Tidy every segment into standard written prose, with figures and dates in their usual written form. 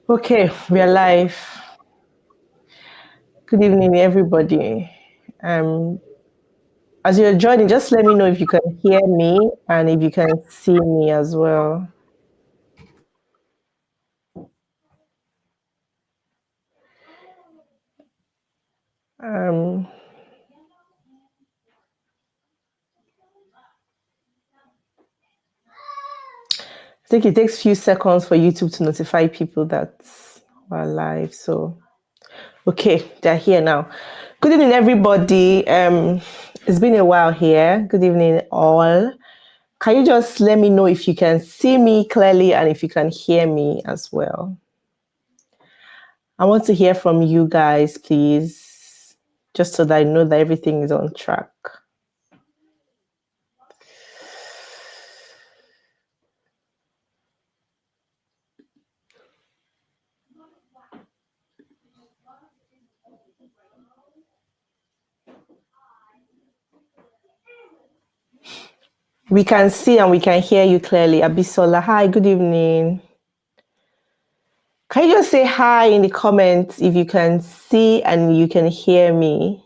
Okay, we are live. Good evening, everybody. Um, as you're joining, just let me know if you can hear me and if you can see me as well. Um, I think it takes a few seconds for YouTube to notify people that we're live. So, okay, they're here now. Good evening, everybody. It's been a while here. Good evening, all. Can you just let me know if you can see me clearly and if you can hear me as well? I want to hear from you guys, please, just so that I know that everything is on track. We can see and we can hear you clearly. Abisola, hi, good evening. Can you just say hi in the comments if you can see and you can hear me?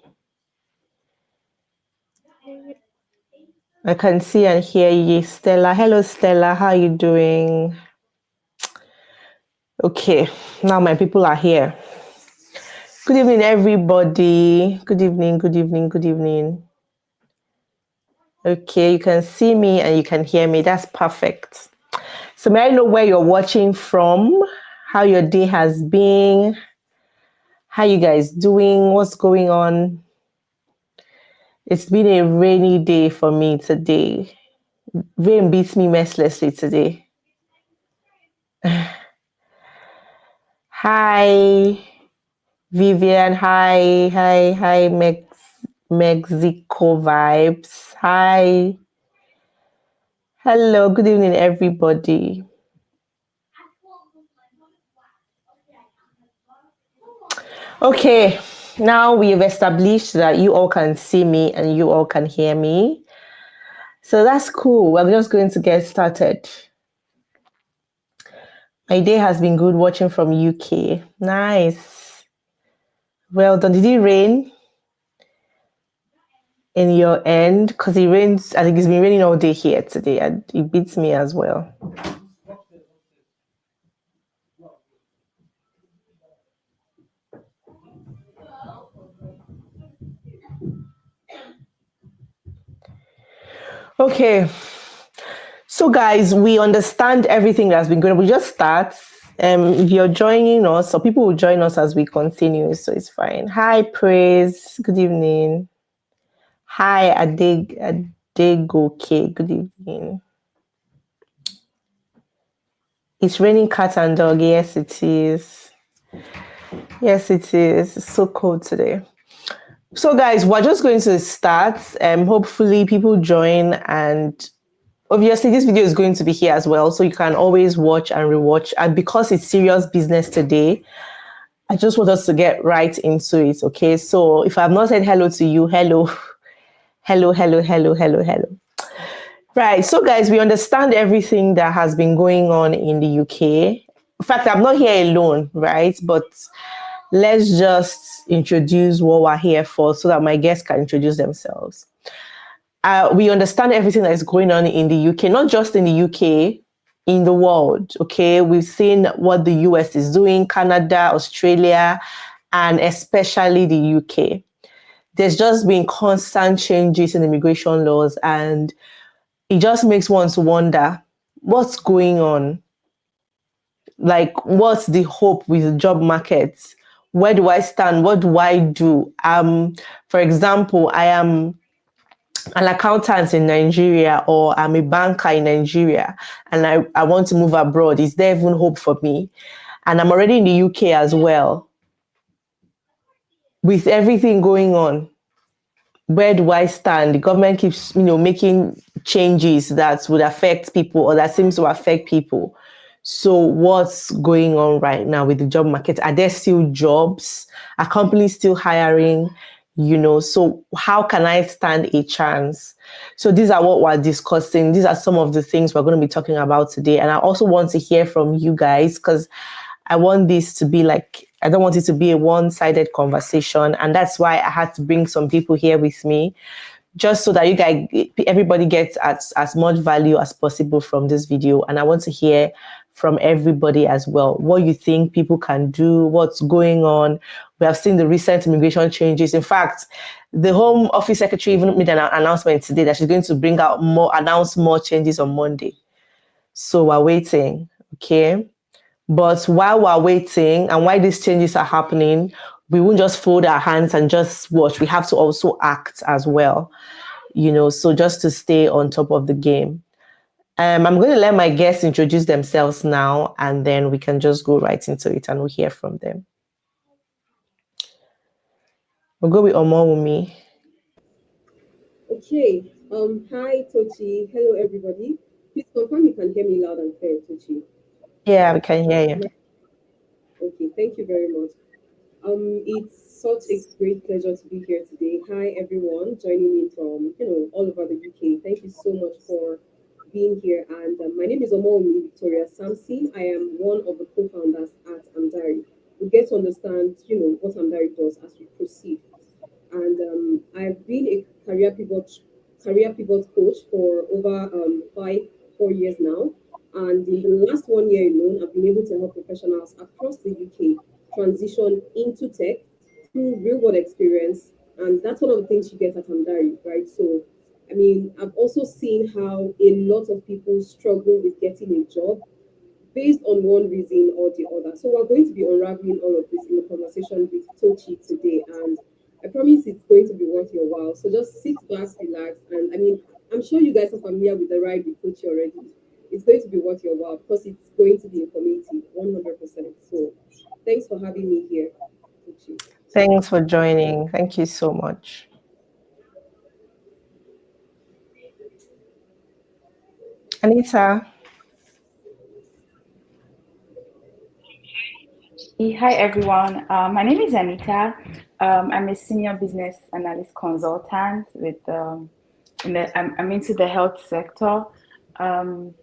I can see and hear you. Stella, hello Stella, how are you doing? Okay, now my people are here. Good evening, everybody. Good evening, good evening, good evening. Okay, you can see me and you can hear me. That's perfect. So may I know where you're watching from, how your day has been, how you guys doing, what's going on? It's been a rainy day for me today. Rain beats me mercilessly today. Hi, Vivian. Hi, Mexico vibes. Hi. Hello, good evening, everybody. Okay, now we've established that you all can see me and you all can hear me. So that's cool. We're just going to get started. My day has been good watching from UK. Nice. Well done. Did it rain in your end? Because it rains, I think it's been raining all day here today and it beats me as well. Okay. So guys, we understand everything that's been going on. We just start. If you're joining us, so people will join us as we continue, so it's fine. Hi, Praise. Good evening. Hi, Adegoke. Good evening. It's raining cat and dog. Yes, it is. Yes, it is. It's so cold today. So guys, we're just going to start. Hopefully people join, and obviously this video is going to be here as well, so you can always watch and rewatch. And because it's serious business today, I just want us to get right into it. Okay, so if I've not said hello to you, hello. Right, so guys, we understand everything that has been going on in the UK. In fact, I'm not here alone, right? But let's just introduce what we're here for so that my guests can introduce themselves. We understand everything that is going on in the UK, not just in the UK, in the world. Okay, we've seen what the US is doing, Canada, Australia, and especially the UK. There's just been constant changes in immigration laws, and it just makes one to wonder what's going on. Like, what's the hope with the job market? Where do I stand? What do I do? For example, I am an accountant in Nigeria, or I'm a banker in Nigeria, and I want to move abroad. Is there even hope for me? And I'm already in the UK as well. With everything going on, where do I stand? The government keeps, making changes that would affect people, or that seems to affect people. So what's going on right now with the job market? Are there still jobs? Are companies still hiring? So how can I stand a chance? So these are what we're discussing. These are some of the things we're going to be talking about today. And I also want to hear from you guys, because I want this to be like, I don't want it to be a one-sided conversation. And that's why I had to bring some people here with me, just so that you guys, everybody gets as much value as possible from this video. And I want to hear from everybody as well what you think people can do, what's going on. We have seen the recent immigration changes. In fact, the Home Office Secretary even made an announcement today that she's going to announce more changes on Monday. So we're waiting, okay? But while we're waiting and while these changes are happening, we won't just fold our hands and just watch. We have to also act as well, so just to stay on top of the game. I'm going to let my guests introduce themselves now, and then we can just go right into it and we'll hear from them. We'll go with Omowunmi. Okay. Hi, Tochi. Hello, everybody. Please confirm you can hear me loud and clear, Tochi. Yeah, we can hear you. Am Okay. Thank you very much. It's such a great pleasure to be here today. Hi, everyone, joining me from all over the UK. Thank you so much for being here. And my name is Omowunmi Samson. I am one of the co-founders at Amdari. We get to understand, what Amdari does as we proceed. And I've been a career pivot coach for over 4 years now. And in the last 1 year alone, I've been able to help professionals across the UK transition into tech through real world experience. And that's one of the things you get at Amdari, right? So, I mean, I've also seen how a lot of people struggle with getting a job based on one reason or the other. So we're going to be unraveling all of this in the conversation with Tochi today, and I promise it's going to be worth your while. So just sit back, relax, and I mean, I'm sure you guys are familiar with the ride with Tochi already. It's going to be worth your while because it's going to be informative, 100%. So thanks for having me here, Tochi. Thanks for joining. Thank you so much. Anita. Hi everyone. My name is Anita. I'm a senior business analyst consultant with I'm into the health sector. Um,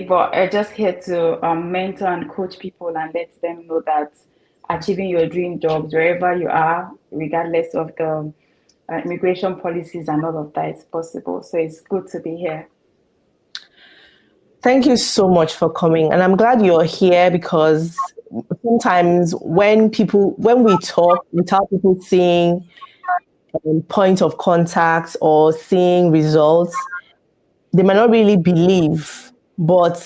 but I'm just here to mentor and coach people and let them know that achieving your dream jobs wherever you are, regardless of the immigration policies and all of that, is possible. So it's good to be here. Thank you so much for coming. And I'm glad you're here because sometimes when we talk without people seeing point of contact or seeing results, they might not really believe. But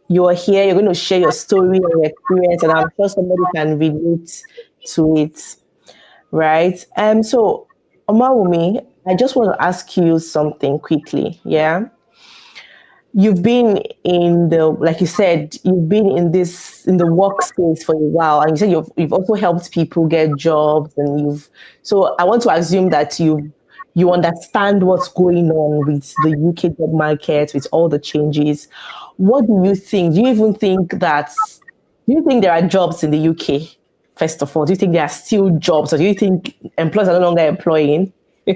you're here, you're going to share your story and your experience, and I'm sure somebody can relate to it, right? So, Omawumi, I just want to ask you something quickly. Yeah, you've been in the, like you said, you've been in the workspace for a while, and you said you've also helped people get jobs, and so I want to assume that you understand what's going on with the UK job market, with all the changes. What do you think? Do you think there are jobs in the UK? First of all, do you think there are still jobs, or do you think employers are no longer employing? All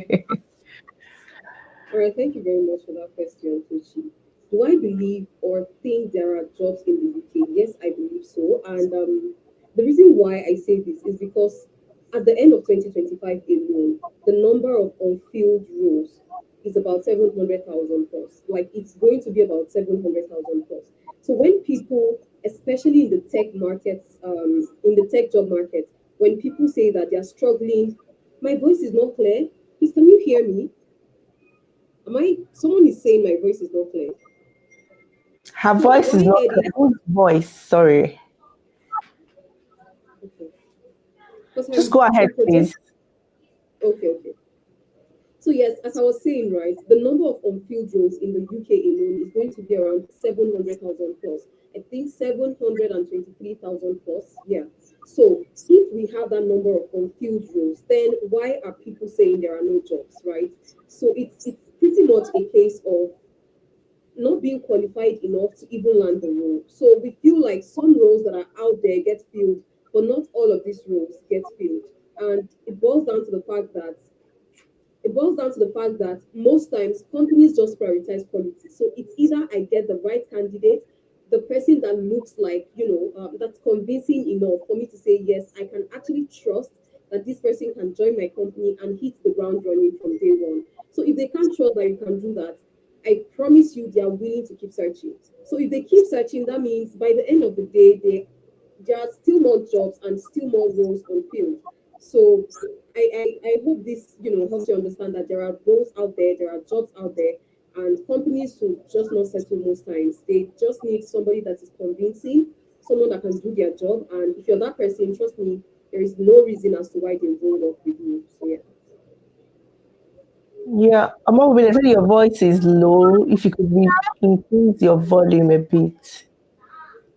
right, thank you very much for that question, Tochi. Do I believe or think there are jobs in the UK? Yes, I believe so. And the reason why I say this is because at the end of 2025 alone, the number of unfilled roles is about 700,000 plus. Like it's going to be about 700,000 plus. So when people, especially in the tech markets, in the tech job market, when people say that they're struggling, my voice is not clear. Please, can you hear me? Am I? Someone is saying my voice is not clear. Her So voice what is I not heard clear. is Whose voice? Sorry. okay because Just I'm go ahead, I'm project. please. Okay. So yes, as I was saying, right, the number of unfilled roles in the UK alone is going to be around 700,000 plus. I think 723,000 plus. Yeah. So if we have that number of unfilled roles, then why are people saying there are no jobs, right? So it's pretty much a case of not being qualified enough to even land the role. So we feel like some roles that are out there get filled, but not all of these roles get filled. And it boils down to the fact that most times companies just prioritize quality. So it's either I get the right candidate the person that looks like, that's convincing enough for me to say, yes, I can actually trust that this person can join my company and hit the ground running from day one. So if they can't trust that you can do that, I promise you they are willing to keep searching. So if they keep searching, that means by the end of the day, there are still more jobs and still more roles unfilled. So I hope this, helps you understand that there are roles out there, there are jobs out there, and companies should just not settle most times. They just need somebody that is convincing, someone that can do their job. And if you're that person, trust me, there is no reason as to why they roll off with you. So yeah. Yeah, Omowunmi, I said your voice is low. If you could increase your volume a bit.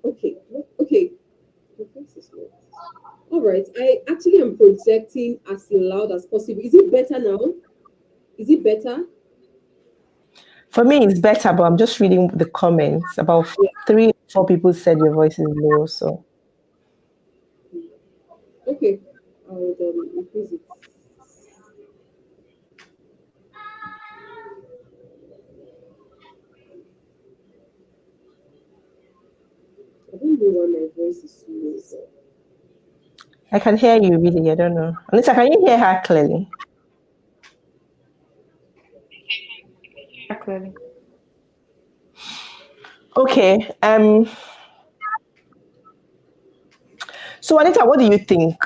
Okay. Okay. My voice is low. All right. I actually am projecting as loud as possible. Is it better now? Is it better? For me, it's better, but I'm just reading the comments. About Yeah. three, four people said your voice is low. So Okay. I will increase it. I don't know why my voice is so low. But I can hear you really. I don't know. Anita, can you hear her clearly? Clearly. Okay. So Anita, what do you think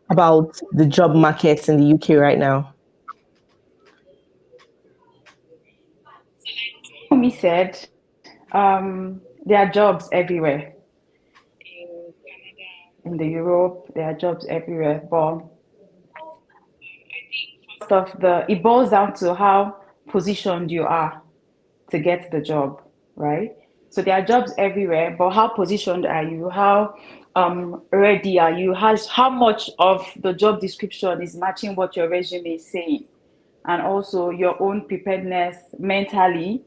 about the job markets in the UK right now? Me said, there are jobs everywhere. In the Europe, there are jobs everywhere. But stuff the it boils down to how positioned you are to get the job, right? So there are jobs everywhere, but how positioned are you? How ready are you? How much of the job description is matching what your resume is saying? And also your own preparedness mentally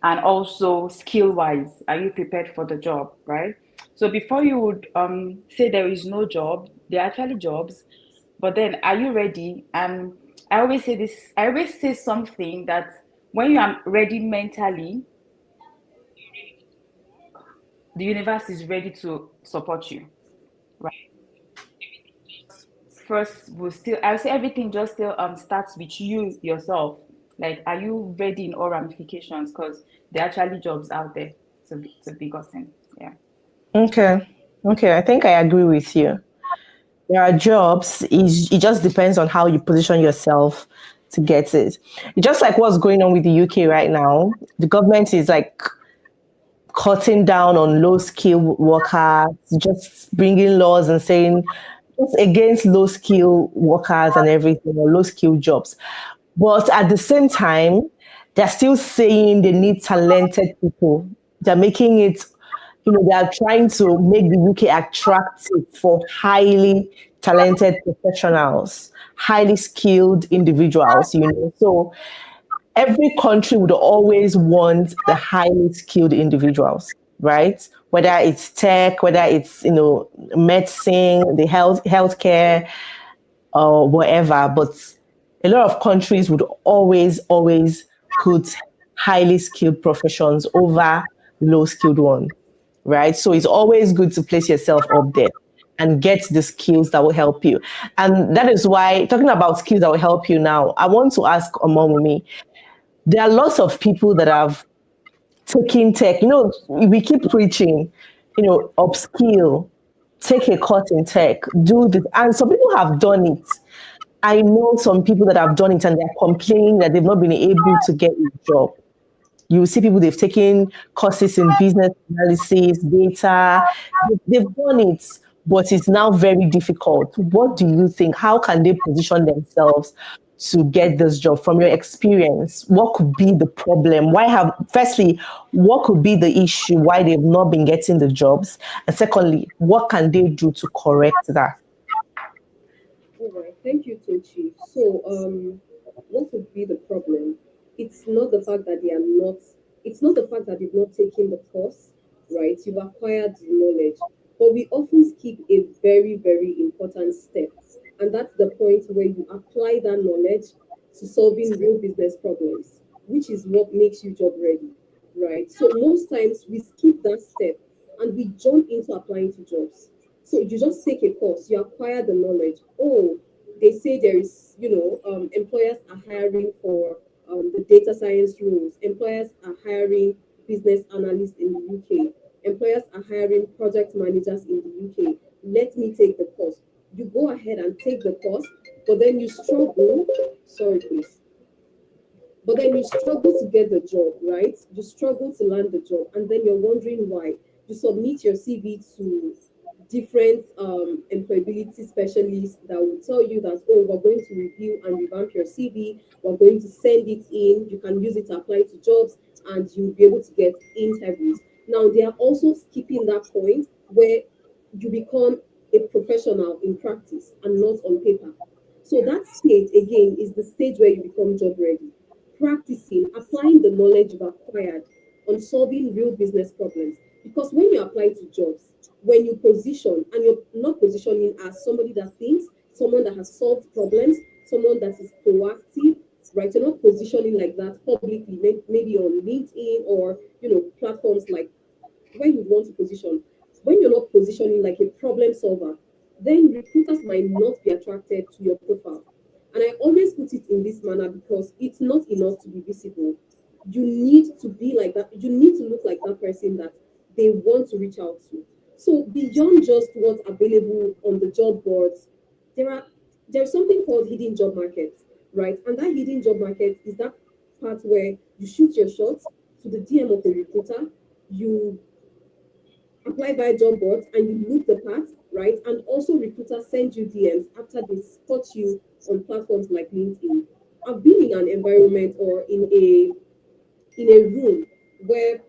and also skill wise. Are you prepared for the job, right? So before you would say there is no job, there are actually jobs, but then are you ready? And I always say this, I always say something that when you are ready mentally, the universe is ready to support you, right? First, will still, I would say everything just still starts with you yourself. Like, are you ready in all ramifications? Because there are actually jobs out there to be gotten. Yeah. Okay. Okay. I think I agree with you. There are jobs. It just depends on how you position yourself to get it. Just like what's going on with the UK right now, the government is like cutting down on low skill workers, just bringing laws and saying just against low skill workers and everything, or low skill jobs. But at the same time, they're still saying they need talented people. They're making it, they are trying to make the UK attractive for highly talented professionals, highly skilled individuals. So every country would always want the highly skilled individuals, right? Whether it's tech, whether it's medicine, the healthcare, or whatever. But a lot of countries would always put highly skilled professions over low skilled ones, right? So it's always good to place yourself up there and get the skills that will help you. And that is why, talking about skills that will help you now, I want to ask Omowunmi, there are lots of people that have taken tech. We keep preaching, upskill, take a course in tech, do this. And some people have done it. I know some people that have done it and they're complaining that they've not been able to get a job. You will see people, they've taken courses in business analysis, data, they've done it, but it's now very difficult. What do you think? How can they position themselves to get this job? From your experience, what could be the problem? Firstly, what could be the issue why they've not been getting the jobs? And secondly, what can they do to correct that? all right, thank you, Tochi. So, what would be the problem? It's not the fact that they are not. It's not the fact that they've not taken the course, right? You've acquired the knowledge, but we often skip a very, very important step, and that's the point where you apply that knowledge to solving real business problems, which is what makes you job ready, right? So most times we skip that step and we jump into applying to jobs. So you just take a course, you acquire the knowledge. Oh, they say there is, employers are hiring for the data science roles. Employers are hiring business analysts in the UK. Employers are hiring project managers in the UK. Let me take the course. You go ahead and take the course, but then you struggle. Sorry, please. But then you struggle to get the job, right? You struggle to land the job, and then you're wondering why. You submit your CV to different employability specialists that will tell you that, oh, we're going to review and revamp your CV, we're going to send it in, you can use it to apply to jobs, and you'll be able to get interviews. Now, they are also skipping that point where you become a professional in practice and not on paper. So that stage again is the stage where you become job ready, practicing, applying the knowledge you've acquired on solving real business problems. Because when you apply to jobs, when you position, and you're not positioning as somebody that thinks, someone that has solved problems, someone that is proactive, right? You're not positioning like that publicly, maybe on LinkedIn or platforms like when you want to position, when you're not positioning like a problem solver, then recruiters might not be attracted to your profile. And I always put it in this manner because it's not enough to be visible. You need to be like that. You need to look like that person that they want to reach out to. So beyond just what's available on the job boards, there are there's something called hidden job market, right? And that hidden job market is that part where you shoot your shots to the DM of a recruiter, you apply via job boards and you look the part, right? And also recruiters send you DMs after they spot you on platforms like LinkedIn. I've been in an environment or in a room where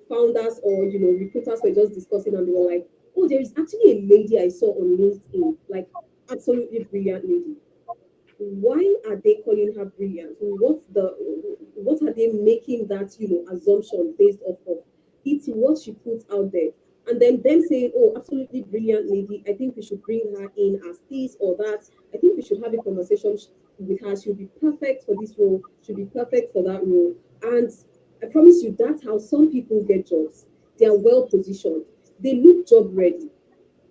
founders or recruiters were just discussing and they were like, oh, there is actually a lady I saw on LinkedIn, like absolutely brilliant lady. Why are they calling her brilliant? What are they making that assumption based off of? It's what she puts out there. And then them saying, oh, absolutely brilliant lady, I think we should bring her in as this or that. I think we should have a conversation with her. She'll be perfect for this role, she'll be perfect for that role. And I promise you, that's how some people get jobs. They are well positioned, they look job ready.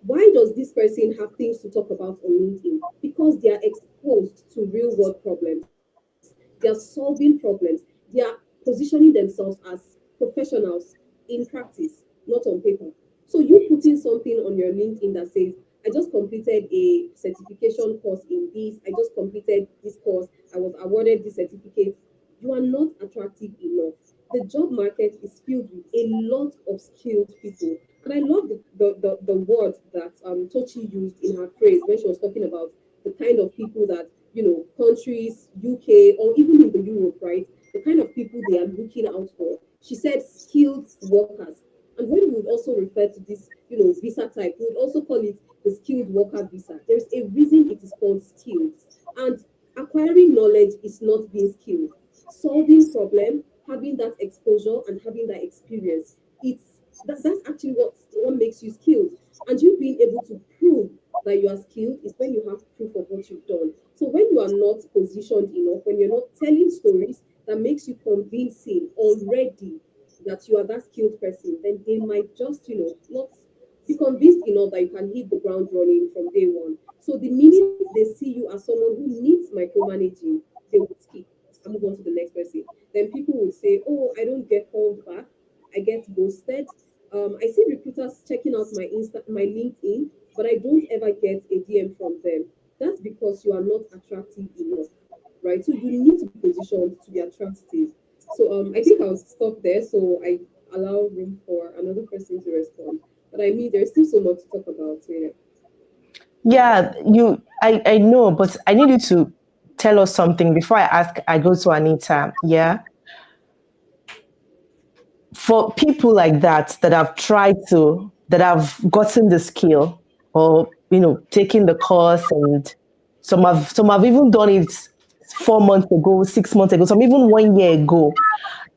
Why does this person have things to talk about on LinkedIn? Because they are exposed to real world problems. They are solving problems. They are positioning themselves as professionals in practice, not on paper. So you putting something on your LinkedIn that says, I just completed a certification course in this, I just completed this course, I was awarded this certificate, you are not attractive enough. The job market is filled with a lot of skilled people. And I love the word that Tochi used in her phrase when she was talking about the kind of people that, countries, UK, or even in the Europe, right? The kind of people they are looking out for. She said skilled workers. And when we would also refer to this, visa type, we would also call it the skilled worker visa. There's a reason it is called skilled. And acquiring knowledge is not being skilled. Solving problem, having that exposure and having that experience, that's actually what makes you skilled. And you being able to prove that you are skilled is when you have proof of what you've done. So when you are not positioned enough, when you're not telling stories that makes you convincing already that you are that skilled person, then they might just, not be convinced enough that you can hit the ground running from day one. So the minute they see you as someone who needs micromanaging, they would skip and move on to the next person. Then people would say, oh, I don't get called back, I get ghosted. I see recruiters checking out my LinkedIn, but I don't ever get a DM from them. That's because you are not attractive enough, right? So you need to be positioned to be attractive. So I think I'll stop there so I allow room for another person to respond. But I mean, there's still so much to talk about. So yeah. Yeah, I know, but I need you to tell us something before I go to Anita. Yeah. For people like that have tried that have gotten the skill or, taken the course, and some have even done it 4 months ago, 6 months ago, some even 1 year ago,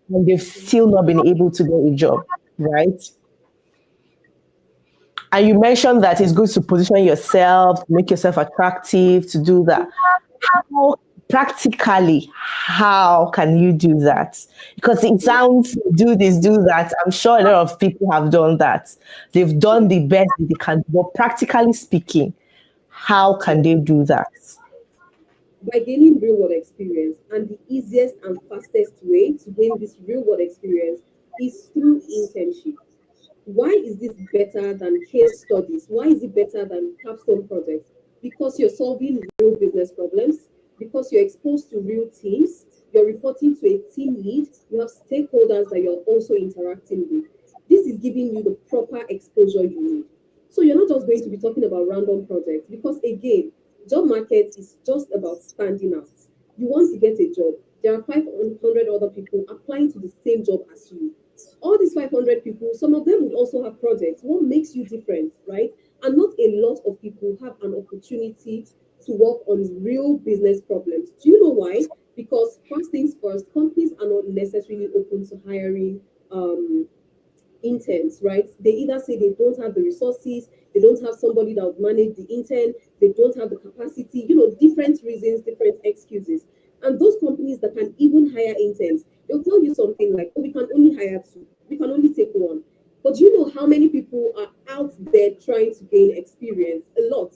and they've still not been able to get a job, right? And you mentioned that it's good to position yourself, to make yourself attractive, to do that. How practically, how can you do that? Because it Yeah. sounds do this, do that. I'm sure a lot of people have done that. They've done Yeah. the best that they can, but practically speaking, how can Yeah. they do that? By gaining real world experience. And the easiest and fastest way to gain this real world experience is through internship. Why is this better than case studies? Why is it better than capstone projects? Because you're solving real business problems, because you're exposed to real teams, you're reporting to a team lead, you have stakeholders that you're also interacting with. This is giving you the proper exposure you need. So you're not just going to be talking about random projects because again, job market is just about standing out. You want to get a job. There are 500 other people applying to the same job as you. All these 500 people, some of them would also have projects. What makes you different, right? And not a lot of people have an opportunity to work on real business problems. Do you know why? Because first things first, companies are not necessarily open to hiring interns, right? They either say they don't have the resources, they don't have somebody that would manage the intern, they don't have the capacity, different reasons, different excuses. And those companies that can even hire interns, they'll tell you something like, oh, we can only hire two, we can only take one. But do you know how many people are out there trying to gain experience? A lot.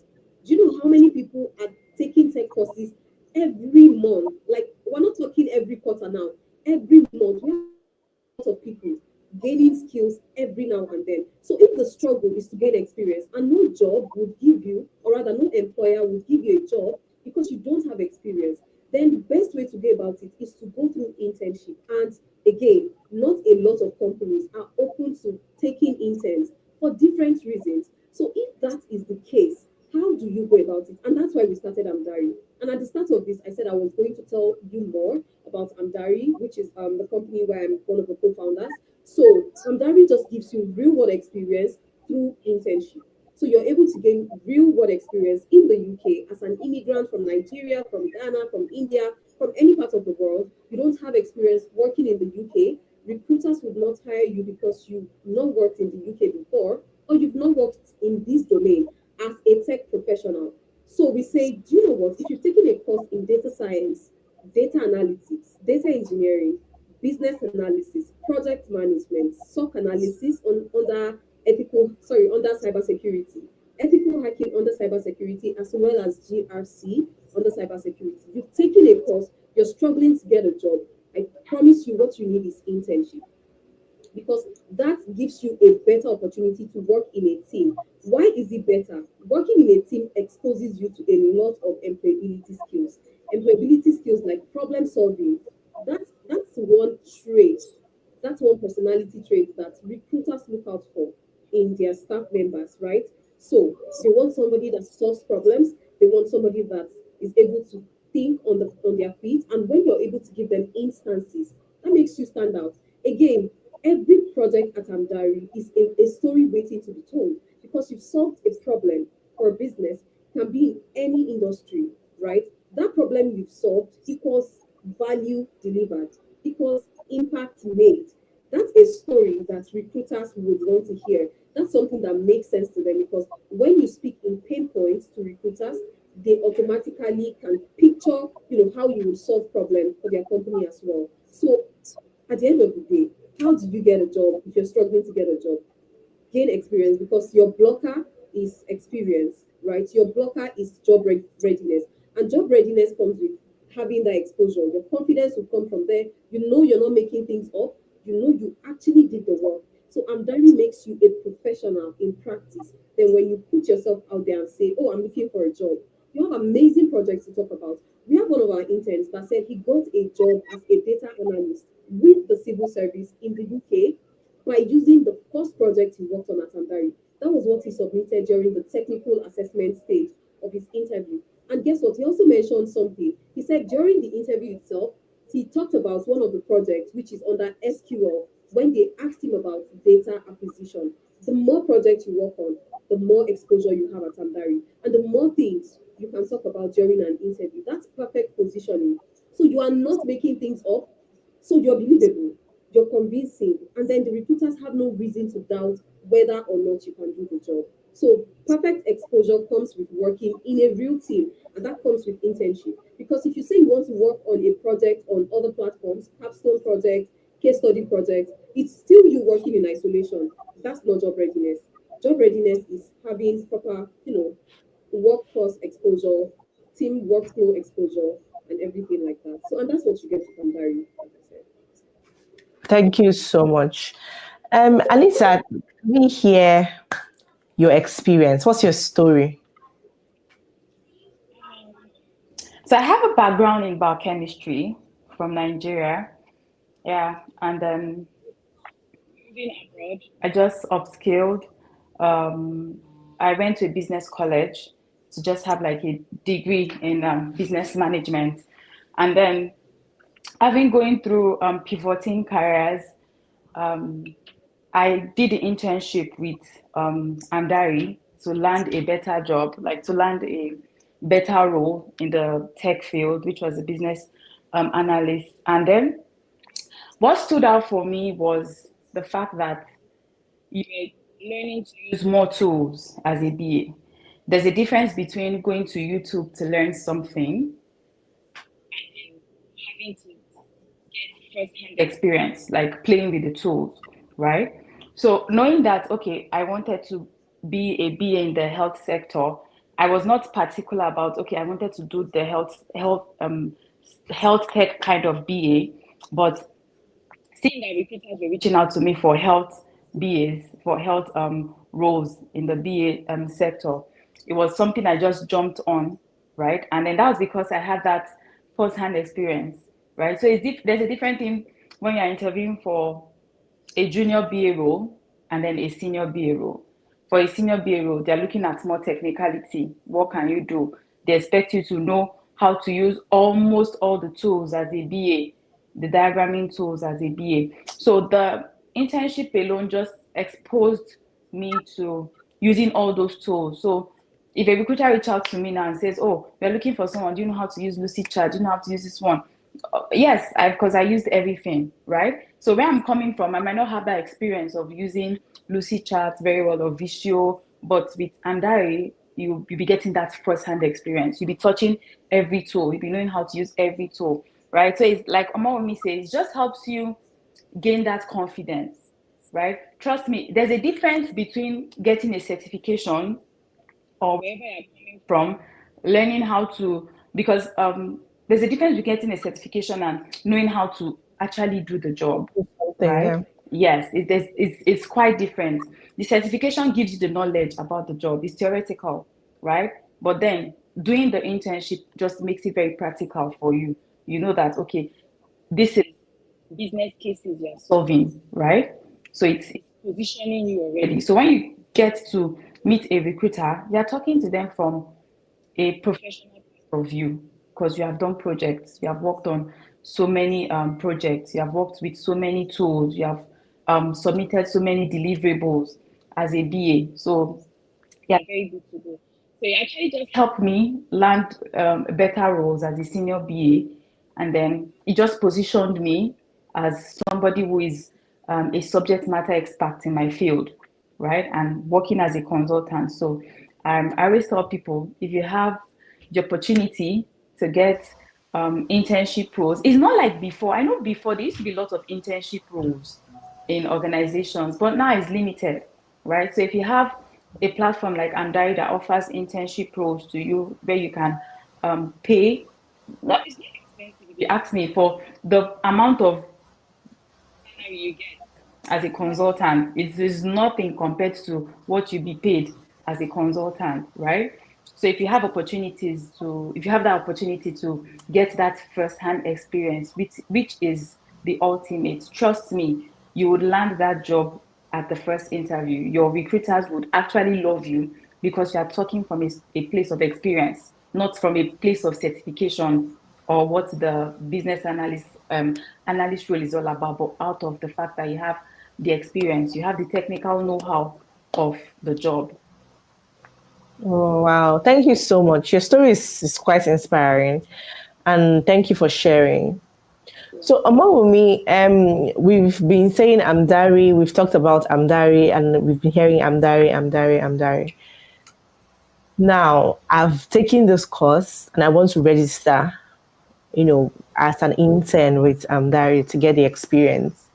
Do you know how many people are taking tech courses every month? Like, we're not talking every quarter now, every month. We have a lot of people gaining skills every now and then. So if the struggle is to gain experience and no job would give you, or rather no employer would give you a job because you don't have experience, then the best way to go about it is to go through internship. And again, not a lot of companies are open to taking interns for different reasons. So if that is the case, how do you go about it? And that's why we started Amdari. And at the start of this, I said I was going to tell you more about Amdari, which is the company where I'm one of the co-founders. So Amdari just gives you real world experience through internship. So you're able to gain real world experience in the UK as an immigrant from Nigeria, from Ghana, from India, from any part of the world. You don't have experience working in the UK. Recruiters would not hire you because you've not worked in the UK before or you've not worked in this domain as a tech professional. So we say, do you know what? If you've taken a course in data science, data analytics, data engineering, business analysis, project management, SOC analysis under under cybersecurity, ethical hacking under cybersecurity, as well as GRC under cybersecurity. You've taken a course, you're struggling to get a job. I promise you what you need is internship because that gives you a better opportunity to work in a team. Why is it better? Working in a team exposes you to a lot of employability skills. Employability skills like problem solving. That's one trait. That's one personality trait that recruiters look out for in their staff members, right? So they want somebody that solves problems. They want somebody that is able to think on their feet. And when you're able to give them instances, that makes you stand out. Again, every project at Amdari is a story waiting to be told because you've solved a problem for a business, can be in any industry, right? That problem you've solved equals value delivered, equals impact made. That's a story that recruiters would want to hear. That's something that makes sense to them because when you speak in pain points to recruiters, they automatically can picture, how you will solve problems for their company as well. So at the end of the day, how do you get a job if you're struggling to get a job? Gain experience because your blocker is experience, right? Your blocker is readiness. And job readiness comes with having that exposure. Your confidence will come from there. You know you're not making things up. You know you actually did the work. So Amdari makes you a professional in practice. Then when you put yourself out there and say, oh, I'm looking for a job, you have amazing projects to talk about. We have one of our interns that said he got a job as a data analyst with the civil service in the UK by using the first project he worked on at Ambari. That was what he submitted during the technical assessment stage of his interview. And guess what? He also mentioned something. He said during the interview itself, he talked about one of the projects, which is under SQL, when they asked him about data acquisition. The more projects you work on, the more exposure you have at Ambari, and the more things you can talk about during an interview. That's perfect positioning. So you are not making things up, so you're believable, you're convincing, and then the recruiters have no reason to doubt whether or not you can do the job. So perfect exposure comes with working in a real team, and that comes with internship. Because if you say you want to work on a project on other platforms, capstone project, case study project, it's still you working in isolation. That's not job readiness. Job readiness is having proper, workforce exposure, team workflow exposure, and everything like that. So, and that's what you get from Dari, like I said. Thank you so much. Anita, we hear your experience. What's your story? So I have a background in biochemistry from Nigeria. Yeah, and then moving abroad, I just upskilled. Um, I went to a business college to just have like a degree in business management, and then I've been going through pivoting careers. Um, I did the internship with Andari to land a better job, like to land a better role in the tech field, which was a business analyst. And then what stood out for me was the fact that you're learning to use more tools as a BA. There's a difference between going to YouTube to learn something, having to first-hand experience, like playing with the tools, right? So knowing that, okay, I wanted to be a BA in the health sector, I was not particular about, okay, I wanted to do the health tech kind of BA, but seeing that recruiters were reaching out to me for health BAs, for health roles in the BA sector, it was something I just jumped on, right? And then that was because I had that first-hand experience, right? So there's a different thing when you're interviewing for a junior BA role and then a senior BA role. For a senior BA role, they're looking at more technicality. What can you do? They expect you to know how to use almost all the tools as a BA, the diagramming tools as a BA. So the internship alone just exposed me to using all those tools. So if a recruiter reaches out to me now and says, "Oh, we're looking for someone. Do you know how to use Lucy Chat? Do you know how to use this one?" Yes, because I used everything, right? So where I'm coming from, I might not have that experience of using Lucy Chat very well or Visio, but with Andari, you'll be getting that first-hand experience. You'll be touching every tool. You'll be knowing how to use every tool, right? So it's like Omowunmi says, it just helps you gain that confidence, right? Trust me, there's a difference between getting a certification or wherever you're coming from, learning how to, because there's a difference between getting a certification and knowing how to actually do the job, Thing, right? yeah. Yes, it's quite different. The certification gives you the knowledge about the job, it's theoretical, right? But then doing the internship just makes it very practical for you. You know that, okay, this is business cases you're solving, right? So it's positioning you already. So when you get to meet a recruiter, you're talking to them from a professional point of view because you have done projects, you have worked on so many projects, you have worked with so many tools, you have submitted so many deliverables as a BA. So yeah, very good to go. So it actually just helped me land better roles as a senior BA, and then it just positioned me as somebody who is a subject matter expert in my field, right? And working as a consultant. So I always tell people if you have the opportunity to get internship roles, it's not like before. I know before there used to be lots of internship roles in organizations, but now it's limited, right? So if you have a platform like Andai that offers internship roles to you where you can pay, not, it's not expensive. If you ask me for the amount of salary you get as a consultant, it is nothing compared to what you be paid as a consultant, right? So if you have opportunities to, if you have that opportunity to get that first-hand experience, which is the ultimate, trust me, you would land that job at the first interview. Your recruiters would actually love you because you are talking from a place of experience, not from a place of certification or what the business analyst role is all about, but out of the fact that you have the experience, you have the technical know-how of the job. Oh, wow. Thank you so much. Your story is quite inspiring. And thank you for sharing. So Omowunmi, we've been saying Amdari, we've talked about Amdari, and we've been hearing Amdari, Amdari, Amdari. Now, I've taken this course and I want to register, as an intern with Amdari to get the experience.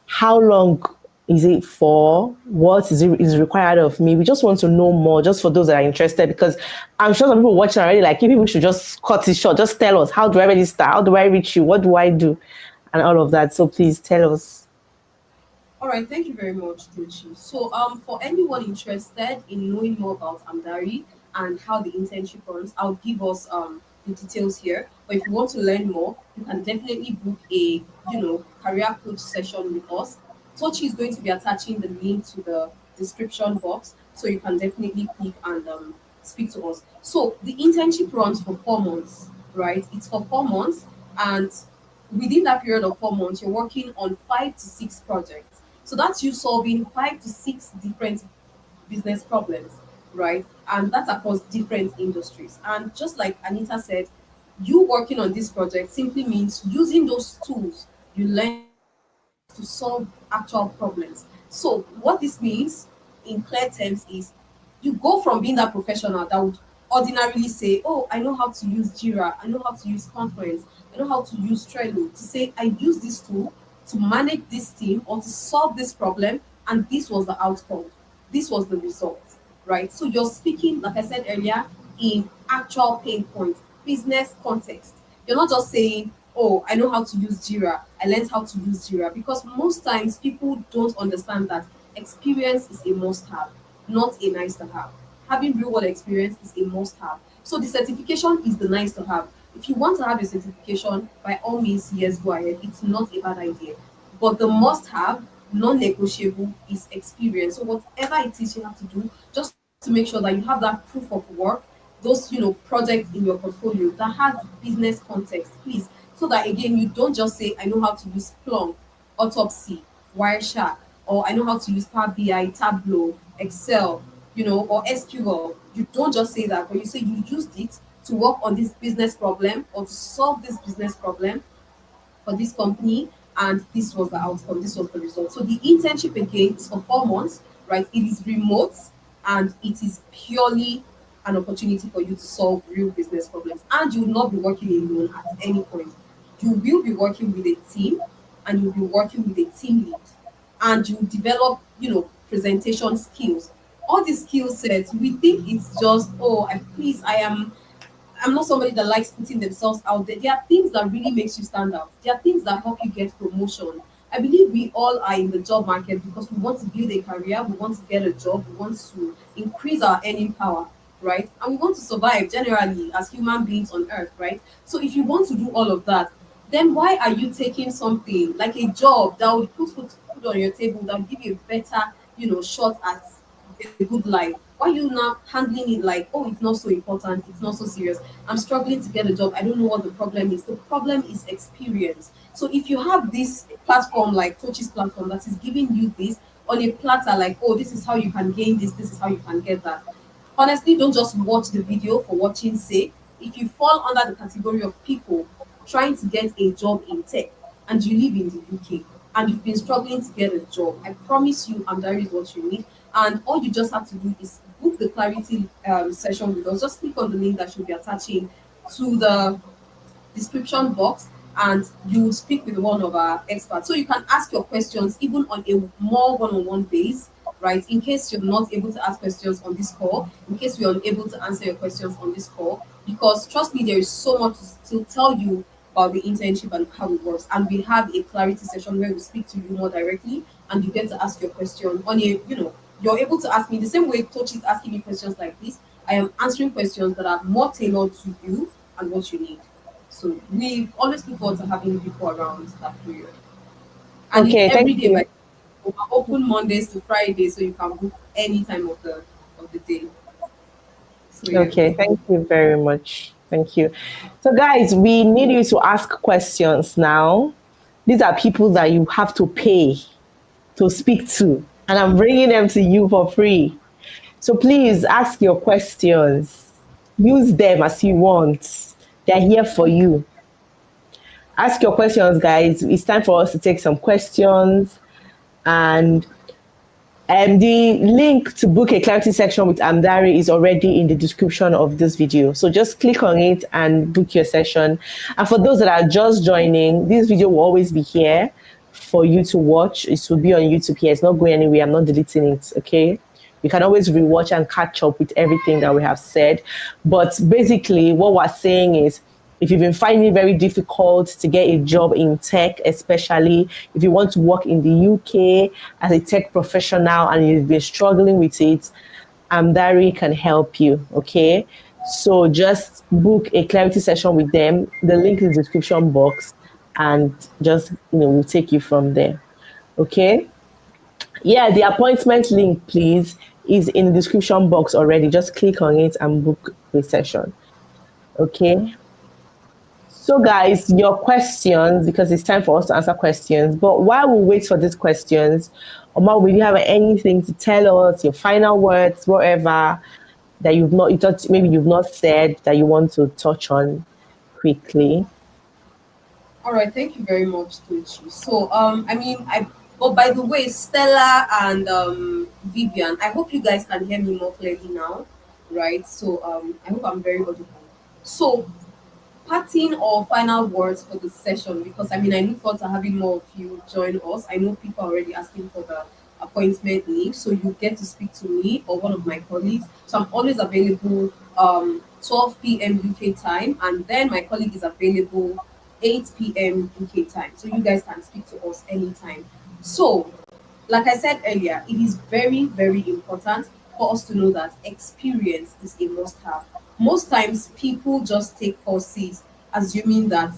How long is it for? What is required of me? We just want to know more, just for those that are interested, because I'm sure some people watching already like, if people should just cut it short, just tell us, how do I register? How do I reach you? What do I do? And all of that. So please tell us. All right, thank you very much, Tochi. So, for anyone interested in knowing more about Amdari and how the internship runs, I'll give us the details here. But if you want to learn more, you can definitely book a career coach session with us. Tochi is going to be attaching the link to the description box, so you can definitely click and speak to us. So the internship runs for 4 months, right? It's for 4 months, and within that period of 4 months, you're working on 5 to 6 projects. So that's you solving 5 to 6 different business problems, right? And that's across different industries. And just like Anita said, you working on this project simply means using those tools you learn in this course to solve actual problems. So what this means in clear terms is you go from being that professional that would ordinarily say, oh, I know how to use Jira, I know how to use Confluence, I know how to use Trello, to say I use this tool to manage this team or to solve this problem, and this was the outcome. This was the result, right? So you're speaking, like I said earlier, in actual pain points, business context. You're not just saying, oh, I know how to use Jira, I learned how to use Jira, because most times people don't understand that experience is a must have, not a nice to have. Having real world experience is a must have. So the certification is the nice to have. If you want to have a certification, by all means, yes, go ahead. It's not a bad idea. But the must have, non negotiable, is experience. So whatever it is you have to do, just to make sure that you have that proof of work, those projects in your portfolio that has business context, please. So that again, you don't just say, I know how to use Splunk, Autopsy, Wireshark, or I know how to use Power BI, Tableau, Excel, or SQL. You don't just say that, but you say you used it to work on this business problem or to solve this business problem for this company, and this was the outcome, this was the result. So the internship again is for 4 months, right? It is remote, and it is purely an opportunity for you to solve real business problems. And you will not be working alone at any point. You will be working with a team, and you'll be working with a team lead, and you develop, presentation skills. All these skill sets, we think it's just, oh, I'm not somebody that likes putting themselves out there. There are things that really makes you stand out. There are things that help you get promotion. I believe we all are in the job market because we want to build a career, we want to get a job, we want to increase our earning power, right? And we want to survive generally as human beings on earth, right? So if you want to do all of that, then why are you taking something like a job that would put food on your table, that will give you a better, shot at a good life? Why are you now handling it like, oh, it's not so important, it's not so serious? I'm struggling to get a job. I don't know what the problem is. The problem is experience. So if you have this platform like Tochi's platform that is giving you this on a platter, like, oh, this is how you can gain this, this is how you can get that. Honestly, don't just watch the video for watching sake. If you fall under the category of people trying to get a job in tech and you live in the UK and you've been struggling to get a job, I promise you, Amdari is what you need. And all you just have to do is book the clarity session with us. Just click on the link that should be attaching to the description box, and you speak with one of our experts. So you can ask your questions even on a more one-on-one base, right? In case you're not able to ask questions on this call, in case we're unable to answer your questions on this call, because trust me, there is so much to tell you about the internship and how it works. And we have a clarity session where we speak to you more directly, and you get to ask your question on a, you're able to ask me the same way Coach is asking me questions like this. I am answering questions that are more tailored to you and what you need. So we always look forward to having people around that period. And it's Okay, thank every day, you. by we're open Mondays to Fridays, so you can book any time of the day. So yeah. Okay, thank you very much. Thank you. So, guys, we need you to ask questions now. These are people that you have to pay to speak to, and I'm bringing them to you for free. So, please ask your questions. Use them as you want. They're here for you. ask your questions, guys. It's time for us to take some questions. And the link to book a clarity section with Amdari is already in the description of this video. So just click on it and book your session. And for those that are just joining, this video will always be here for you to watch. It will be on YouTube here. It's not going anywhere. I'm not deleting it. Okay. You can always rewatch and catch up with everything that we have said. But basically, what we're saying is, if you've been finding it very difficult to get a job in tech, especially if you want to work in the UK as a tech professional and you've been struggling with it, Amdari can help you. Okay. So just book a clarity session with them. The link is in the description box, and just we'll take you from there. Okay. Yeah, the appointment link, please, is in the description box already. Just click on it and book the session. Okay. So, guys, your questions, because it's time for us to answer questions. But while we wait for these questions, Omar, will you have anything to tell us, your final words, whatever that you thought maybe you've not said that you want to touch on quickly? All right, thank you very much, Tochi. So, I mean, but by the way, Stella and Vivian, I hope you guys can hear me more clearly now, right? So, I hope I'm very audible. So, parting or final words for the session, because I mean, I look forward to having more of you join us. I know people are already asking for the appointment link, so you get to speak to me or one of my colleagues. So I'm always available 12 p.m. UK time, and then my colleague is available 8 p.m. UK time. So you guys can speak to us anytime. So, like I said earlier, it is very, very important for us to know that experience is a must have. Most times, people just take courses assuming that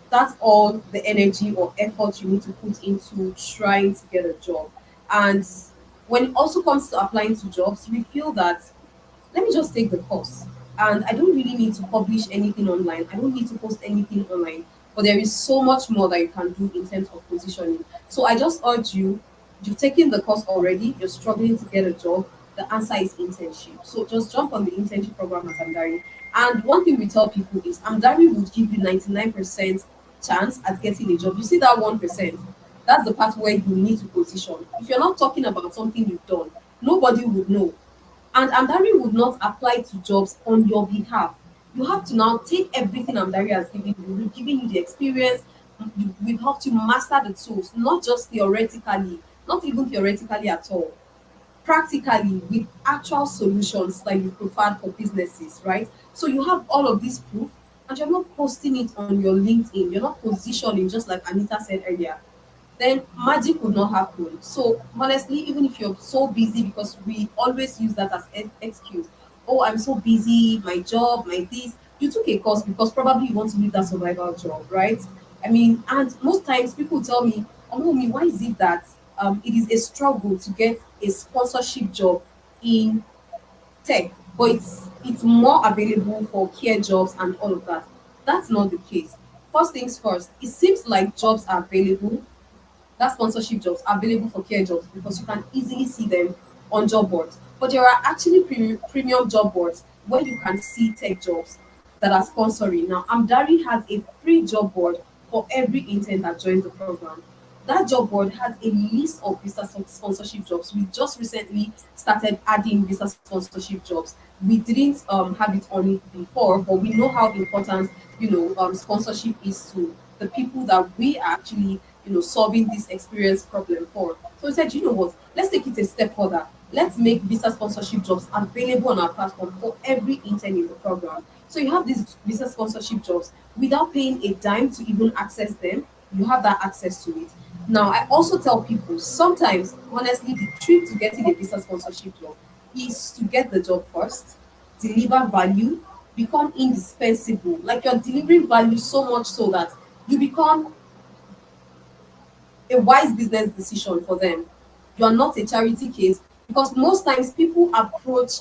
that's all the energy or effort you need to put into trying to get a job. And when it also comes to applying to jobs, we feel that let me just take the course. And I don't really need to publish anything online. I don't need to post anything online. But there is so much more that you can do in terms of positioning. So I just urge you, you've taken the course already, you're struggling to get a job. The answer is internship. So just jump on the internship program at Amdari. And one thing we tell people is Amdari would give you 99% chance at getting a job. You see that 1%, that's the part where you need to position. If you're not talking about something you've done, nobody would know. And Amdari would not apply to jobs on your behalf. You have to now take everything Amdari has given you. We've given you the experience. We've helped you master the tools, not just theoretically, not even theoretically at all. Practically, with actual solutions that you preferred for businesses, right? So you have all of this proof, and you're not posting it on your LinkedIn. You're not positioning, just like Anita said earlier, then magic would not happen. So honestly, even if you're so busy, because we always use that as excuse. Oh, I'm so busy, my job, my this. You took a course because probably you want to leave that survival job, right? I mean, and most times people tell me, oh, me, why is it that it is a struggle to get a sponsorship job in tech, but it's more available for care jobs and all of that. That's not the case. First things first, it seems like jobs are available, that sponsorship jobs are available for care jobs because you can easily see them on job boards. But there are actually premium job boards where you can see tech jobs that are sponsoring. Now, Amdari has a free job board for every intern that joins the program. That job board has a list of visa sponsorship jobs. We just recently started adding visa sponsorship jobs. We didn't have it on it before, but we know how important sponsorship is to the people that we are actually solving this experience problem for. So we said, you know what? Let's take it a step further. Let's make visa sponsorship jobs available on our platform for every intern in the program. So you have these visa sponsorship jobs without paying a dime to even access them. You have that access to it. Now, I also tell people sometimes, honestly, the trick to getting a visa sponsorship job is to get the job first, deliver value, become indispensable. Like you're delivering value so much so that you become a wise business decision for them. You are not a charity case because most times people approach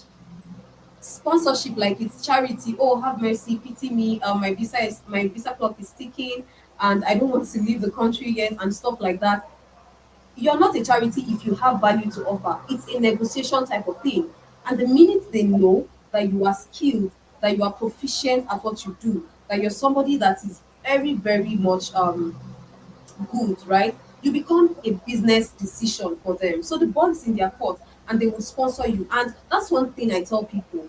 sponsorship like it's charity. Oh, have mercy, pity me. My visa clock is ticking, and I don't want to leave the country yet, and stuff like that. You're not a charity if you have value to offer. It's a negotiation type of thing. And the minute they know that you are skilled, that you are proficient at what you do, that you're somebody that is very, very much good, right? You become a business decision for them. So the ball is in their court and they will sponsor you. And that's one thing I tell people.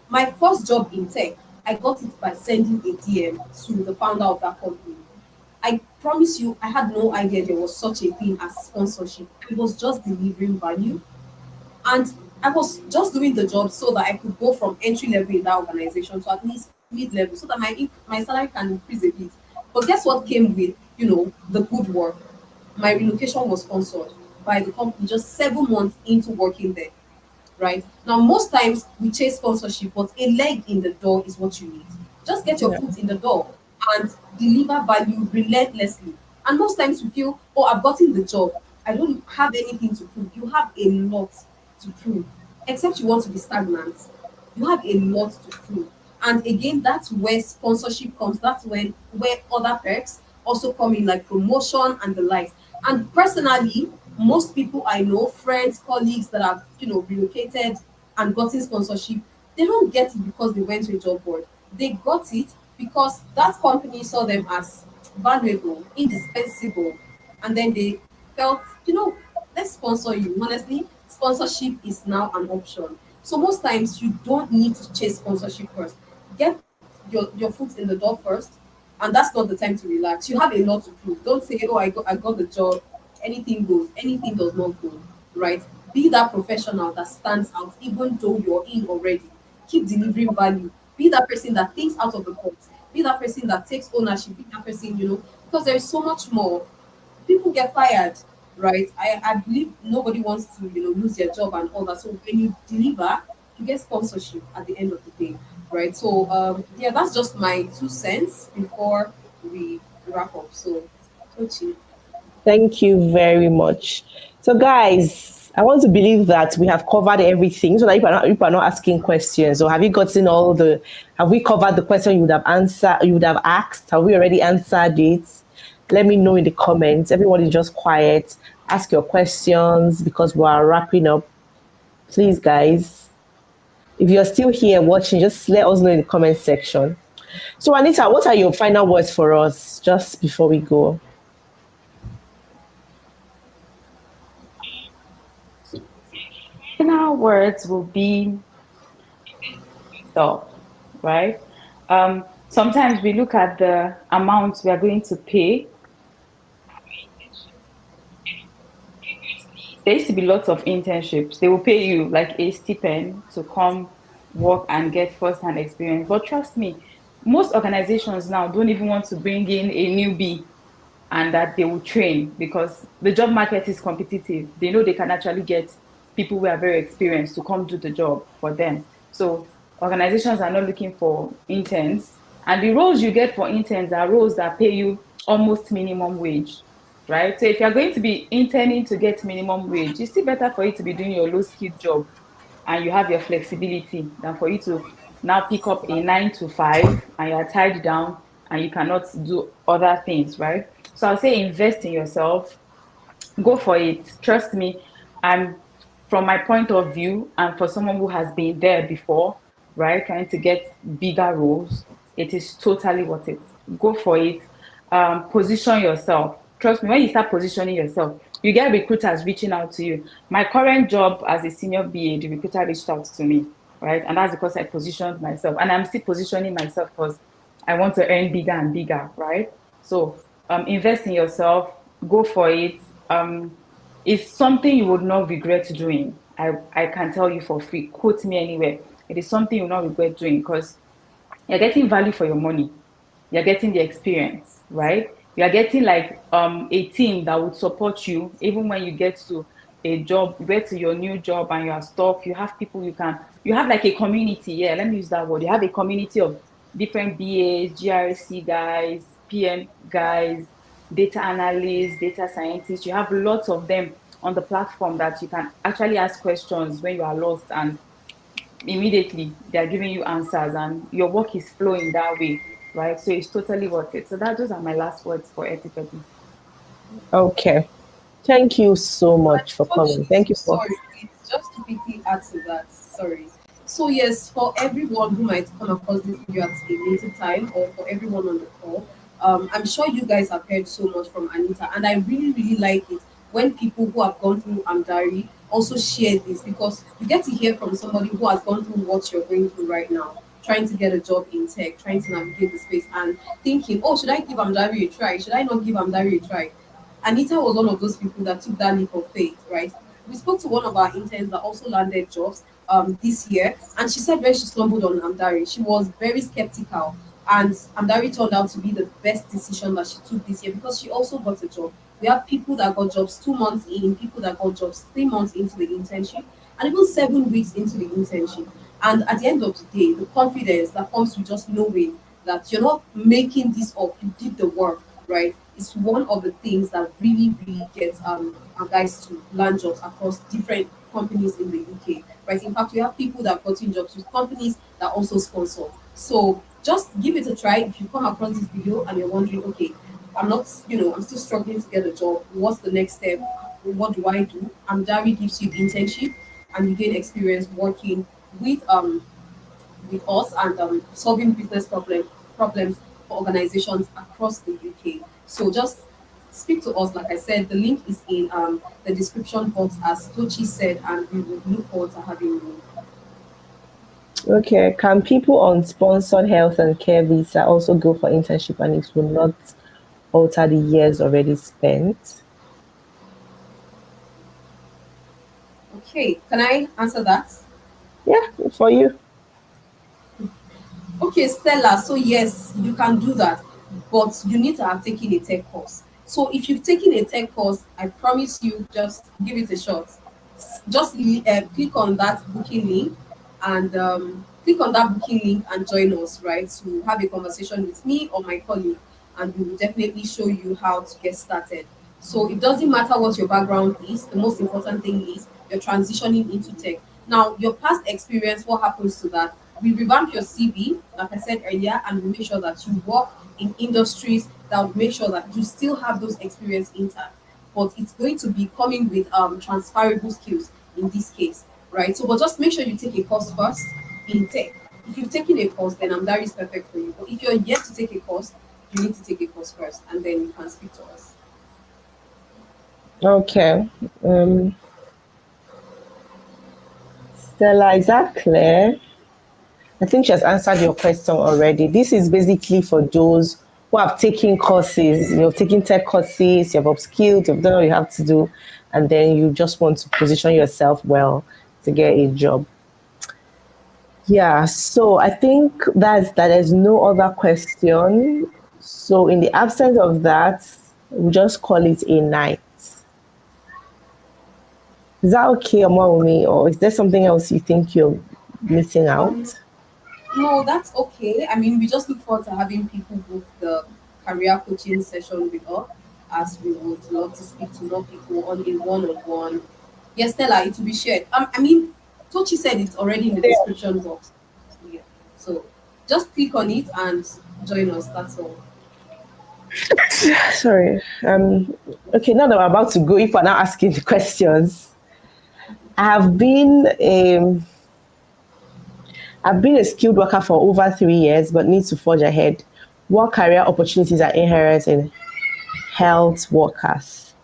My first job in tech, I got it by sending a DM to the founder of that company. I promise you, I had no idea there was such a thing as sponsorship. It was just delivering value. And I was just doing the job so that I could go from entry level in that organization to at least mid level so that my salary can increase a bit. But guess what came with, the good work? My relocation was sponsored by the company just 7 months into working there, right? Now, most times we chase sponsorship, but a leg in the door is what you need. Just get your Yeah. foot in the door and deliver value relentlessly. And most times we feel, oh, I've gotten the job. I don't have anything to prove. You have a lot to prove, except you want to be stagnant. You have a lot to prove. And again, that's where sponsorship comes. That's when where other perks also come in, like promotion and the likes. And personally, most people I know, friends, colleagues that have relocated and gotten sponsorship, they don't get it because they went to a job board. They got it because that company saw them as valuable, indispensable, and then they felt, let's sponsor you. Honestly, sponsorship is now an option. So most times you don't need to chase sponsorship first. Get your foot in the door first, and that's not the time to relax. You have a lot to prove. Don't say, oh, I got the job, anything goes. Anything does not go, right? Be that professional that stands out even though you're in already. Keep delivering value. Be that person that thinks out of the box. Be that person that takes ownership. Be that person, because there's so much more. People get fired, right? I believe nobody wants to, lose their job and all that. So when you deliver, you get sponsorship at the end of the day, right? So yeah, that's just my 2 cents before we wrap up. So cheap. Thank you very much. So, guys, I want to believe that we have covered everything so that if you are not asking questions, or have you gotten have we covered the question you would have answered, you would have asked? Have we already answered it? Let me know in the comments. Everyone is just quiet. Ask your questions because we are wrapping up. Please, guys, if you're still here watching, just let us know in the comment section. So, Anita, what are your final words for us just before we go? Final words will be self, right? Sometimes we look at the amount we are going to pay. There used to be lots of internships. They will pay you like a stipend to come work and get first-hand experience. But trust me, most organizations now don't even want to bring in a newbie and that they will train because the job market is competitive. They know they can actually get people who are very experienced to come do the job for them. So organizations are not looking for interns. And the roles you get for interns are roles that pay you almost minimum wage, right? So if you're going to be interning to get minimum wage, it's still better for you to be doing your low skilled job and you have your flexibility than for you to now pick up a 9 to 5 and you're tied down and you cannot do other things, right? So I'll say invest in yourself, go for it. Trust me, I'm from my point of view, and for someone who has been there before, right, trying to get bigger roles, it is totally worth it. Go for it. Position yourself. Trust me, when you start positioning yourself, you get recruiters reaching out to you. My current job as a senior BA, the recruiter reached out to me, right? And that's because I positioned myself. And I'm still positioning myself because I want to earn bigger and bigger, right? So invest in yourself, go for it. It's something you would not regret doing. I can tell you for free. Quote me anywhere. It is something you will not regret doing because you're getting value for your money. You're getting the experience, right? You're getting like a team that would support you even when you get to a job, you get to your new job and you're stuck. You have people you have like a community. Yeah, let me use that word. You have a community of different BAs, GRC guys, PM guys, data analysts, data scientists. You have lots of them on the platform that you can actually ask questions when you are lost and immediately they're giving you answers and your work is flowing that way, right? So it's totally worth it. So those are my last words for everybody. Okay. Thank you so much for coming. Thank you for. Sorry, please, just to quickly add to that. Sorry. So yes, for everyone who might come across this video at a later time, or for everyone on the call, I'm sure you guys have heard so much from Anita, and I really, really like it when people who have gone through Amdari also share this, because you get to hear from somebody who has gone through what you're going through right now, trying to get a job in tech, trying to navigate the space, and thinking, oh, should I give Amdari a try? Should I not give Amdari a try? Anita was one of those people that took that leap of faith, right? We spoke to one of our interns that also landed jobs this year, and she said when she stumbled on Amdari, she was very skeptical. And Amdari turned out to be the best decision that she took this year, because she also got a job. We have people that got jobs 2 months in, people that got jobs 3 months into the internship, and even 7 weeks into the internship. And at the end of the day, the confidence that comes with just knowing that you're not making this up, you did the work, right? It's one of the things that really, really gets our guys to land jobs across different companies in the UK, right? In fact, we have people that have gotten jobs with companies that also sponsor. So just give it a try. If you come across this video and you're wondering, okay, I'm not, I'm still struggling to get a job. What's the next step? What do I do? Amdari gives you internship, and you gain experience working with with us, and solving business problems for organizations across the UK. So just speak to us. Like I said, the link is in the description box, as Tochi said, and we would look forward to having you. Okay, can people on sponsored health and care visa also go for internship and it will not alter the years already spent? Okay, can I answer that? Yeah, for you. Okay, Stella. So yes, you can do that, but you need to have taken a tech course. So if you've taken a tech course, I promise you, just give it a shot. Just click on that booking link, and join us, right, to have a conversation with me or my colleague, and we will definitely show you how to get started. So it doesn't matter what your background is. The most important thing is you're transitioning into tech. Now, your past experience, what happens to that? We revamp your CV, like I said earlier, and we make sure that you work in industries that will make sure that you still have those experience intact. But it's going to be coming with transferable skills in this case, right? So, but just make sure you take a course first in tech. If you've taken a course, then Amdari is perfect for you. But if you're yet to take a course, you need to take a course first, and then you can speak to us. Okay. Um, Stella, is that clear? I think she has answered your question already. This is basically for those who have taken courses, you've taken tech courses, you've upskilled, you've done what you have to do, and then you just want to position yourself well to get a job. Yeah, so I think that there's no other question. So in the absence of that, we just call it a night. Is that okay, Omowunmi, or is there something else you think you're missing Um, out? no, that's okay. I mean, we just look forward to having people book the career coaching session with us, as we would love to speak to more people on a one-on-one. Yes, Stella, it will be shared. I mean, Tochi said it's already in the description box. Yeah. So just click on it and join us. That's all. Sorry. Okay, now that we're about to go, if we're now asking the questions, I have been I've been a skilled worker for over 3 years, but need to forge ahead. What career opportunities are inherent in health workers?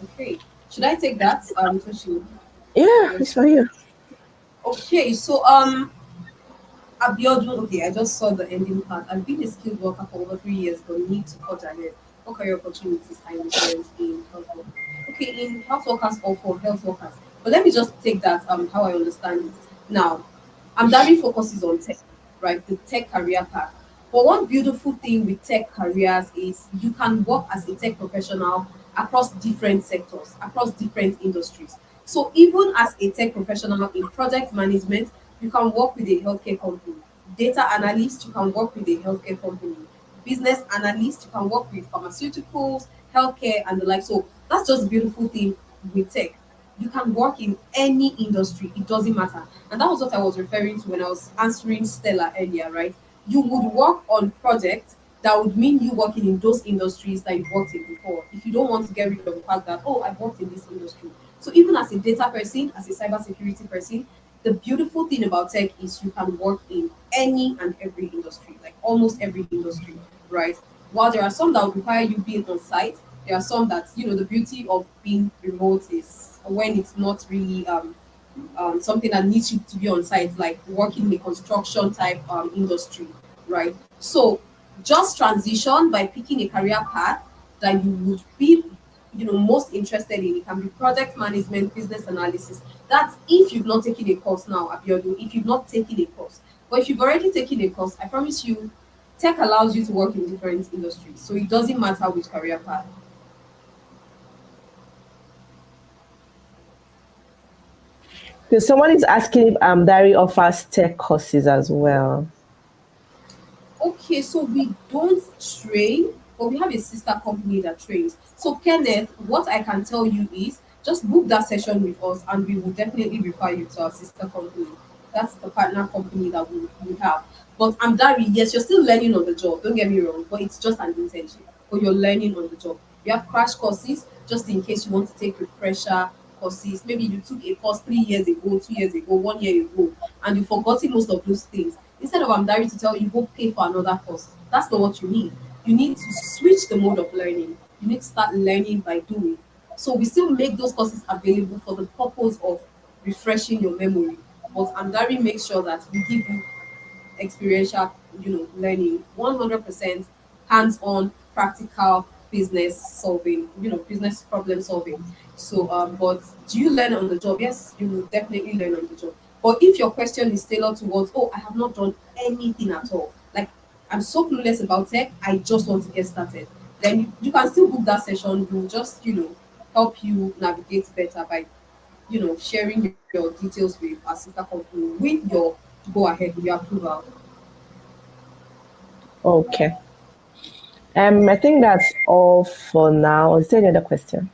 Okay. Should I take that, Toshi? Yeah, it's Yes. for you. Okay. So Abiodun, okay, I just saw the ending part. I've been a skilled worker for over 3 years, but need to forge ahead. What career opportunities are inherent in health work? Okay, in health workers or for health workers. But let me just take that how I understand it. Now, Amdari focuses on tech, right? The tech career path. But one beautiful thing with tech careers is you can work as a tech professional across different sectors, across different industries. So even as a tech professional in project management, you can work with a healthcare company. Data analyst, you can work with a healthcare company. Business analyst, you can work with pharmaceuticals, healthcare, and the like. So that's just a beautiful thing with tech. You can work in any industry, it doesn't matter. And that was what I was referring to when I was answering Stella earlier, right? You would work on projects that would mean you working in those industries that you've worked in before. If you don't want to get rid of the fact that, oh, I've worked in this industry. So even as a data person, as a cybersecurity person, the beautiful thing about tech is you can work in any and every industry, like almost every industry, right? While there are some that would require you being on site, there are some that, the beauty of being remote is when it's not really something that needs you to be on site, like working in a construction type industry, right? So just transition by picking a career path that you would be, most interested in. It can be project management, business analysis. That's if you've not taken a course now, Abiodun, if you've not taken a course. But if you've already taken a course, I promise you, tech allows you to work in different industries. So it doesn't matter which career path. So someone is asking if Dari offers tech courses as well. Okay, so we don't train, but we have a sister company that trains. So, Kenneth, what I can tell you is just book that session with us and we will definitely refer you to our sister company. That's the partner company that we have. But I'm Dari, yes, you're still learning on the job, don't get me wrong, but it's just an internship. But you're learning on the job. We have crash courses just in case you want to take refresher courses. Maybe you took a course 3 years ago, 2 years ago, 1 year ago, and you've forgotten most of those things. Instead of I'm direct to tell you go pay for another course. That's not what you need. You need to switch the mode of learning. You need to start learning by doing. So we still make those courses available for the purpose of refreshing your memory. But Amdari makes sure that we give you experiential, learning, 100% hands-on, practical business solving, business problem solving. So, but do you learn on the job? Yes, you will definitely learn on the job. But if your question is tailored towards, oh, I have not done anything at all, like I'm so clueless about tech, I just want to get started, then you can still book that session. We'll just, help you navigate better by, sharing your details with our sister company with your go ahead, with your approval. Okay. I think that's all for now. Is there any other question?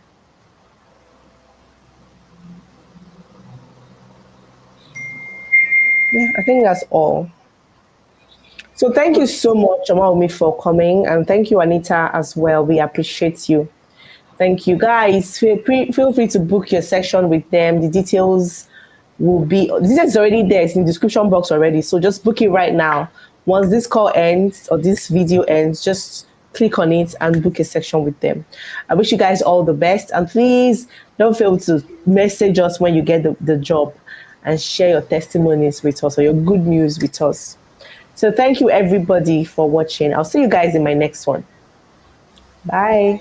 Yeah, I think that's all. So thank you Okay. so much, Omowunmi, for coming, and thank you, Anita, as well. We appreciate you. Thank you, guys. Feel free to book your section with them. The details will be. The details is already there. It's in the description box already. So just book it right now. Once this call ends or this video ends, just click on it and book a section with them. I wish you guys all the best, and please don't fail to message us when you get the job and share your testimonies with us or your good news with us. So thank you everybody for watching. I'll see you guys in my next one. Bye.